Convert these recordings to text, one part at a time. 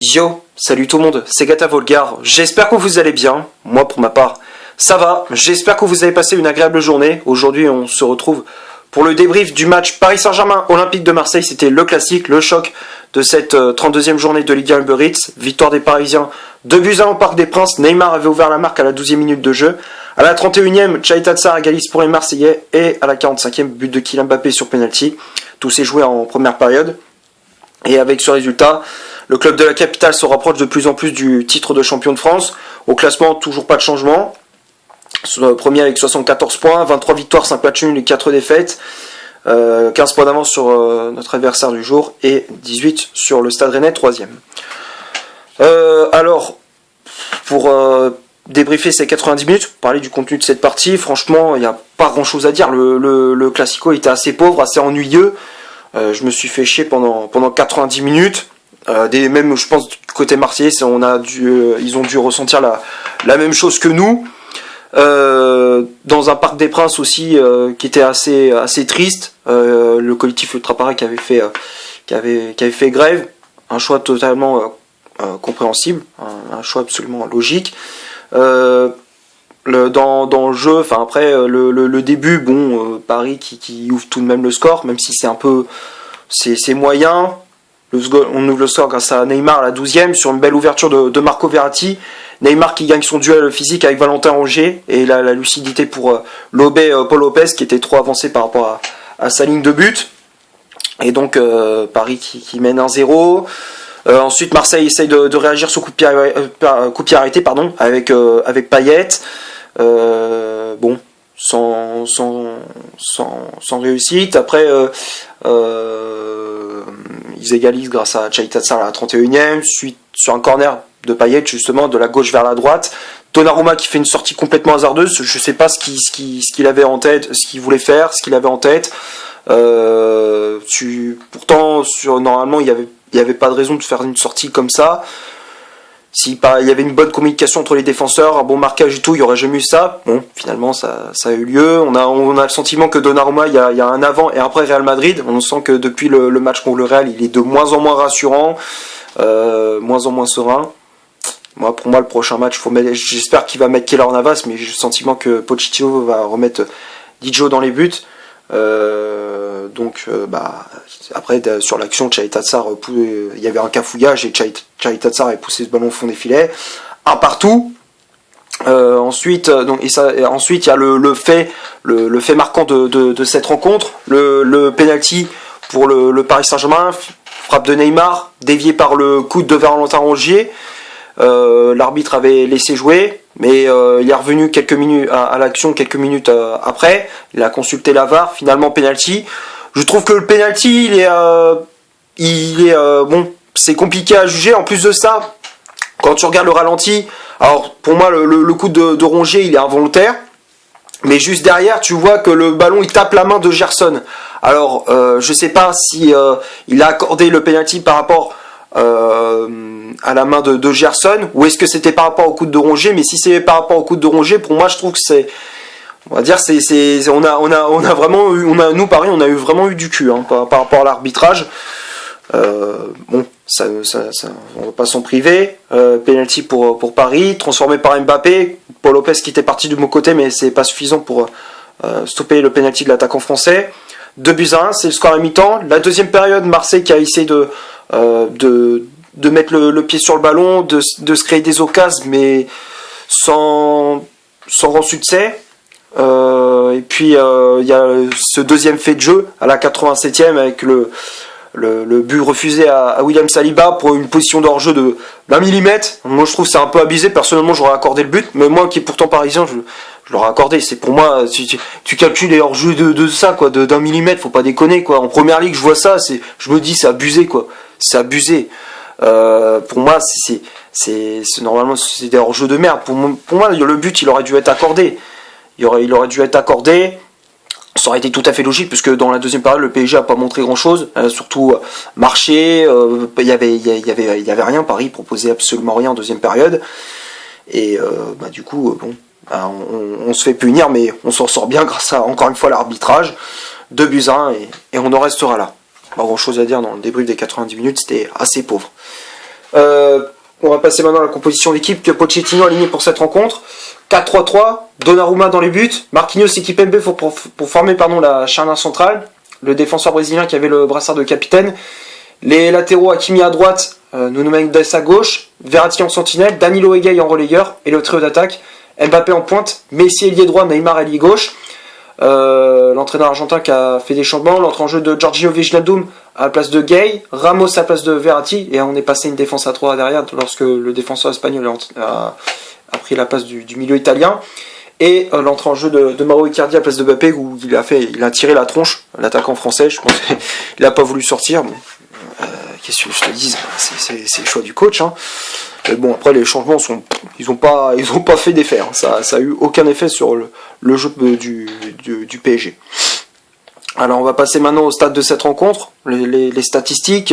Yo, salut tout le monde, c'est Gata Volgar, j'espère que vous allez bien, moi pour ma part, ça va, j'espère que vous avez passé une agréable journée. Aujourd'hui on se retrouve pour le débrief du match Paris Saint-Germain Olympique de Marseille. C'était le classique, le choc de cette 32e journée de Ligue 1 Uber Eats, victoire des Parisiens, 2-1 au Parc des Princes. Neymar avait ouvert la marque à la 12e minute de jeu, à la 31e, Chaita Tsar égalise pour les Marseillais, et à la 45e, but de Kylian Mbappé sur penalty. Tout s'est joué en première période, et avec ce résultat, le club de la capitale se rapproche de plus en plus du titre de champion de France. Au classement, toujours pas de changement. Premier avec 74 points, 23 victoires, 5 matchs nuls et 4 défaites. 15 points d'avance sur notre adversaire du jour et 18 sur le Stade Rennais, 3e. Alors, pour débriefer ces 90 minutes, parler du contenu de cette partie, franchement, il n'y a pas grand chose à dire. Le Classico était assez pauvre, assez ennuyeux. Je me suis fait chier pendant 90 minutes. Même je pense côté marseillais, ils ont dû ressentir la même chose que nous. Dans un Parc des Princes aussi qui était assez triste. Le collectif Ultra Paris qui avait fait grève. Un choix totalement compréhensible, un choix absolument logique. Dans le jeu, enfin après le début, Paris qui ouvre tout de même le score, même si c'est moyen. On ouvre le score grâce à Neymar à la 12e sur une belle ouverture de Marco Verratti. Neymar qui gagne son duel physique avec Valentin Rongier, et la lucidité pour lober Paul Lopez qui était trop avancé par rapport à sa ligne de but. Et donc Paris qui mène 1-0. Ensuite Marseille essaye de réagir sur coup de pied arrêté avec Payet. Sans réussite. Après ils égalisent grâce à Chaita Tsar à la 31e, suite sur un corner de Payet, justement, de la gauche vers la droite. Donnarumma qui fait une sortie complètement hasardeuse. Je sais pas ce qu'il avait en tête, ce qu'il voulait faire, ce qu'il avait en tête. Pourtant, normalement, il y avait pas de raison de faire une sortie comme ça. Il y avait une bonne communication entre les défenseurs, un bon marquage et tout, il n'y aurait jamais eu ça. Bon, finalement, ça a eu lieu. On a le sentiment que Donnarumma, il y a un avant et après Real Madrid. On sent que depuis le match contre le Real, il est de moins en moins rassurant, moins en moins serein. Pour moi, le prochain match, j'espère qu'il va mettre Keylor Navas, mais j'ai le sentiment que Pochettino va remettre Dijo dans les buts. Après sur l'action, Chaita Tsar, il y avait un cafouillage et Chaita Tsar avait poussé ce ballon au fond des filets, un partout. Ensuite il y a le fait marquant de cette rencontre, le penalty pour le Paris Saint-Germain, frappe de Neymar dévié par le coude de Valentin Rongier. L'arbitre avait laissé jouer, mais il est revenu quelques minutes à l'action, quelques minutes après. Il a consulté la VAR, finalement penalty. Je trouve que le penalty, c'est compliqué à juger. En plus de ça, quand tu regardes le ralenti, alors pour moi le coup de Rongier, il est involontaire, mais juste derrière, tu vois que le ballon il tape la main de Gerson. Alors je sais pas si il a accordé le penalty par rapport à la main de Gerson, ou est-ce que c'était par rapport au coup de Rongier. Mais si c'est par rapport au coup de Rongier, pour moi je trouve que nous Paris on a vraiment eu du cul par rapport à l'arbitrage. On va pas s'en priver. Penalty pour Paris, transformé par Mbappé. Paul Lopez qui était parti du bon côté, mais c'est pas suffisant pour stopper le penalty de l'attaquant français. 2-1, c'est le score à mi-temps. La deuxième période, Marseille qui a essayé de mettre le pied sur le ballon, de se créer des occasions, mais sans grand succès. Et puis il y a ce deuxième fait de jeu à la 87e avec le but refusé à William Saliba pour une position de hors-jeu d'1 millimètre. Moi je trouve que c'est un peu abusé. Personnellement j'aurais accordé le but, mais moi qui est pourtant parisien, je l'aurais accordé. C'est pour moi, si tu calcules les hors-jeux de ça, quoi, d'1 millimètre, faut pas déconner, quoi. En première ligue je vois ça, je me dis c'est abusé, quoi. C'est abusé. Pour moi normalement c'est des hors-jeux de merde. Pour moi le but il aurait dû être accordé. Il aurait dû être accordé. Ça aurait été tout à fait logique, puisque dans la deuxième période le PSG a pas montré grand chose, surtout marché. Il y avait rien. Paris proposait absolument rien en deuxième période, et du coup on se fait punir, mais on s'en sort bien grâce à encore une fois l'arbitrage. 2-1 et on en restera là. Pas grand chose à dire dans le débrief des 90 minutes, c'était assez pauvre. On va passer maintenant à la composition d'équipe que Pochettino a alignée pour cette rencontre. 4-3-3, Donnarumma dans les buts, Marquinhos et Kimpembe pour former la charnière centrale, le défenseur brésilien qui avait le brassard de capitaine, les latéraux Hakimi à droite, Nuno Mendes à gauche, Verratti en sentinelle, Danilo et Gueye en relayeur, et le trio d'attaque, Mbappé en pointe, Messi ailier droit, Neymar ailier gauche. L'entraîneur argentin qui a fait des changements, l'entrée en jeu de Jorginho Wijnaldum à la place de Gueye, Ramos à la place de Verratti, et on est passé une défense à 3 derrière lorsque le défenseur espagnol a pris la place du milieu italien, et l'entrée en jeu de Mauro Icardi à la place de Mbappé où il a tiré la tronche, l'attaquant français, je pense qu'il n'a pas voulu sortir. Bon, qu'est-ce que je te dis, c'est le choix du coach, hein. Mais bon, après les changements ils ont pas fait d'effet, hein. Ça a eu aucun effet sur le jeu du PSG. Alors on va passer maintenant au stade de cette rencontre, les statistiques.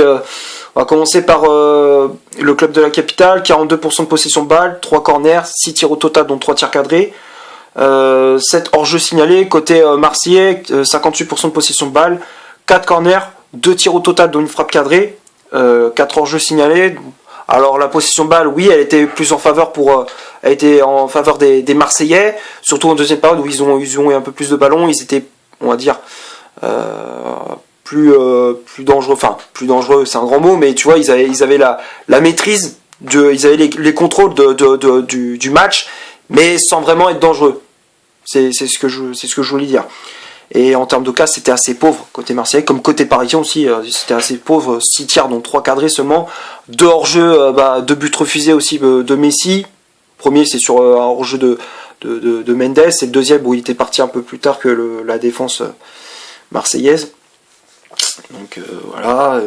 On va commencer par le club de la capitale, 42% de possession de balle, 3 corners, 6 tirs au total dont 3 tirs cadrés, 7 hors-jeu signalés. Côté marseillais, 58% de possession de balle, 4 corners, 2 tirs au total dont une frappe cadrée, 4 hors-jeu signalés. Alors la possession de balle, oui, elle était plus en faveur des Marseillais, surtout en deuxième période où ils ont eu un peu plus de ballons, ils étaient, on va dire, plus dangereux, enfin plus dangereux c'est un grand mot, mais tu vois, ils avaient la maîtrise, ils avaient les contrôles du match, mais sans vraiment être dangereux. C'est ce que je voulais dire. Et en termes de cas, c'était assez pauvre côté marseillais, comme côté parisien aussi, c'était assez pauvre, 6 tirs dont 3 cadrés seulement, 2 hors-jeu, 2 buts refusés aussi de Messi. Premier c'est sur un hors-jeu de Mendes, et le deuxième où il était parti un peu plus tard que la défense marseillaise. Donc voilà,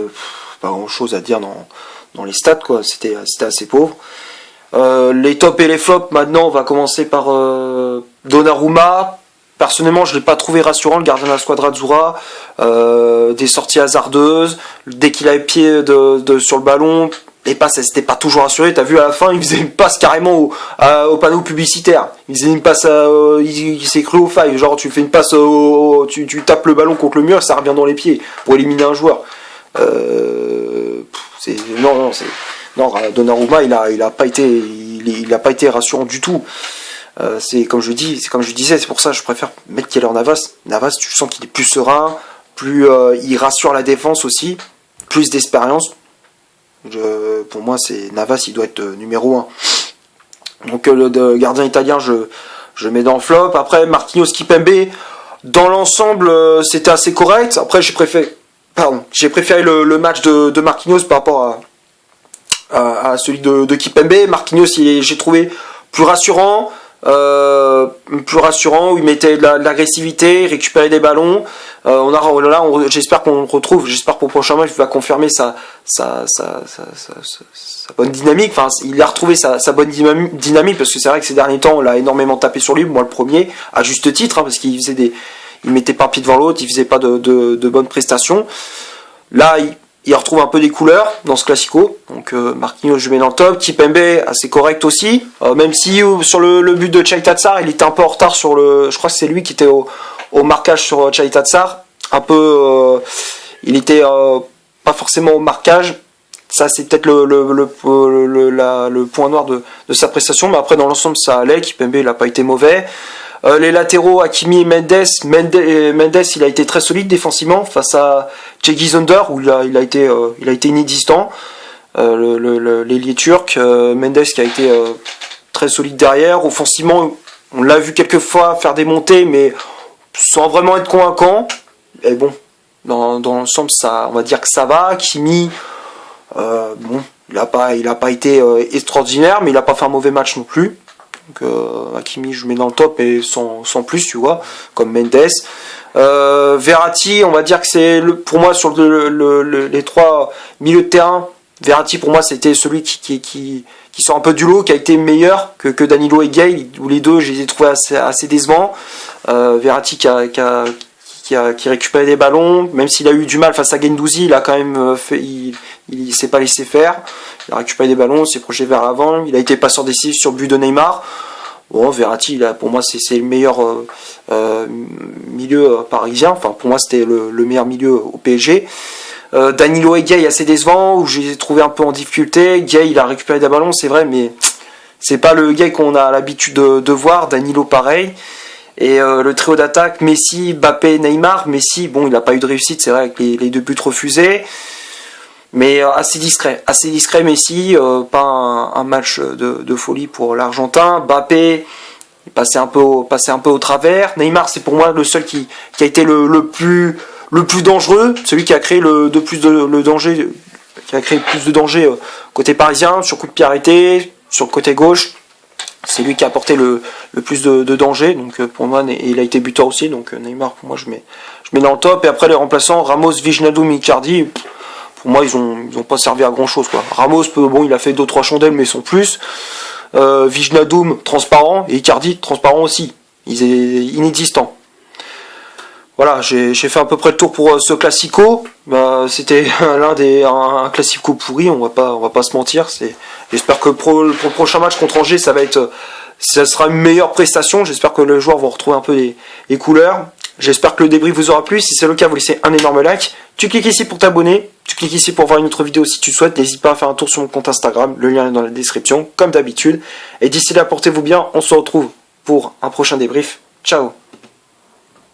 pas grand chose à dire dans les stats, quoi. C'était assez pauvre. Les tops et les flops, maintenant on va commencer par Donnarumma. Personnellement, je ne l'ai pas trouvé rassurant, le gardien de la Squadra Azzurra. Des sorties hasardeuses, dès qu'il a les pieds sur le ballon, les passes, c'était pas toujours assuré. T'as vu à la fin, il faisait une passe carrément au panneau publicitaire. Il faisait une passe, il s'est cru au five, genre tu fais une passe, tu tapes le ballon contre le mur, ça revient dans les pieds pour éliminer un joueur. Donnarumma, il a pas été rassurant du tout. C'est comme je disais, c'est pour ça que je préfère mettre Keylor Navas. Navas, tu sens qu'il est plus serein, il rassure la défense aussi, plus d'expérience. Pour moi, Navas, il doit être numéro 1. Donc le gardien italien, je mets dans le flop. Après, Marquinhos, Kimpembe, dans l'ensemble, c'était assez correct. Après, j'ai préféré le match de Marquinhos par rapport à celui de Kimpembe. Marquinhos, j'ai trouvé plus rassurant, où il mettait de l'agressivité, il récupérait des ballons. J'espère qu'on le retrouve. J'espère pour le prochain match, il va confirmer sa bonne dynamique. Enfin, il a retrouvé sa bonne dynamique, parce que c'est vrai que ces derniers temps, on l'a énormément tapé sur lui. Moi, le premier, à juste titre, hein, parce qu'il mettait pas un pied devant l'autre, il faisait pas de bonnes prestations. Là, il retrouve un peu des couleurs dans ce classico. Donc Marquinhos, je mets dans le top. Kimpembe, assez correct aussi. Même si sur le but de Chaita Tsar, il était un peu en retard je crois que c'est lui qui était au marquage sur Chaita Tsar. Un peu, il était pas forcément au marquage. Ça, c'est peut-être le point noir de sa prestation. Mais après, dans l'ensemble, ça allait. Kimpembe, il n'a pas été mauvais. Les latéraux, Hakimi et Mendes, il a été très solide défensivement face à Cengiz Ünder, où il a été inexistant. L'ailier turc, Mendes qui a été très solide derrière. Offensivement, on l'a vu quelques fois faire des montées, mais sans vraiment être convaincant. Et bon, dans l'ensemble, on va dire que ça va. Hakimi, il n'a pas été extraordinaire, mais il n'a pas fait un mauvais match non plus. Donc Hakimi, je mets dans le top, et sans plus, tu vois, comme Mendes. Verratti, on va dire que c'est pour moi sur les 3 milieux de terrain, Verratti pour moi c'était celui qui sort un peu du lot, qui a été meilleur que Danilo et Gueye, où les deux je les ai trouvés assez décevants. Verratti qui récupérait des ballons, même s'il a eu du mal face à Guendouzi, il a quand même il s'est pas laissé faire. Il a récupéré des ballons, s'est projeté vers l'avant, il a été passeur décisif sur but de Neymar. Bon, Verratti, pour moi, c'est le meilleur milieu parisien. Enfin, pour moi, c'était le meilleur milieu au PSG. Danilo et Gay assez décevant, où j'ai trouvé un peu en difficulté. Gay il a récupéré des ballons, c'est vrai, mais c'est pas le Gay qu'on a l'habitude de voir. Danilo pareil. Et le trio d'attaque, Messi, Mbappé, Neymar. Messi, bon, il n'a pas eu de réussite, c'est vrai, avec les 2 buts refusés. Mais assez discret Messi, pas un match de folie pour l'Argentin. Mbappé, il passait un peu au travers. Neymar, c'est pour moi le seul qui a été le plus dangereux, celui qui a créé le danger, qui a créé plus de danger côté parisien, sur coup de pied arrêté, sur le côté gauche. C'est lui qui a apporté le plus de danger, donc pour moi, il a été buteur aussi, donc Neymar, pour moi, je mets dans le top. Et après, les remplaçants, Ramos, Wijnaldum, Icardi, pour moi, ils ont pas servi à grand chose, quoi. Ramos, bon, il a fait 2-3 chandelles, mais sans plus. Wijnaldum, transparent, et Icardi, transparent aussi. Il est inexistant. Voilà, j'ai fait à peu près le tour pour ce classico. C'était un classico pourri, on va pas se mentir. J'espère que pour le prochain match contre Angers, ça sera une meilleure prestation. J'espère que les joueurs vont retrouver un peu les couleurs. J'espère que le débrief vous aura plu. Si c'est le cas, vous laissez un énorme like. Tu cliques ici pour t'abonner. Tu cliques ici pour voir une autre vidéo si tu souhaites. N'hésite pas à faire un tour sur mon compte Instagram. Le lien est dans la description, comme d'habitude. Et d'ici là, portez-vous bien. On se retrouve pour un prochain débrief. Ciao.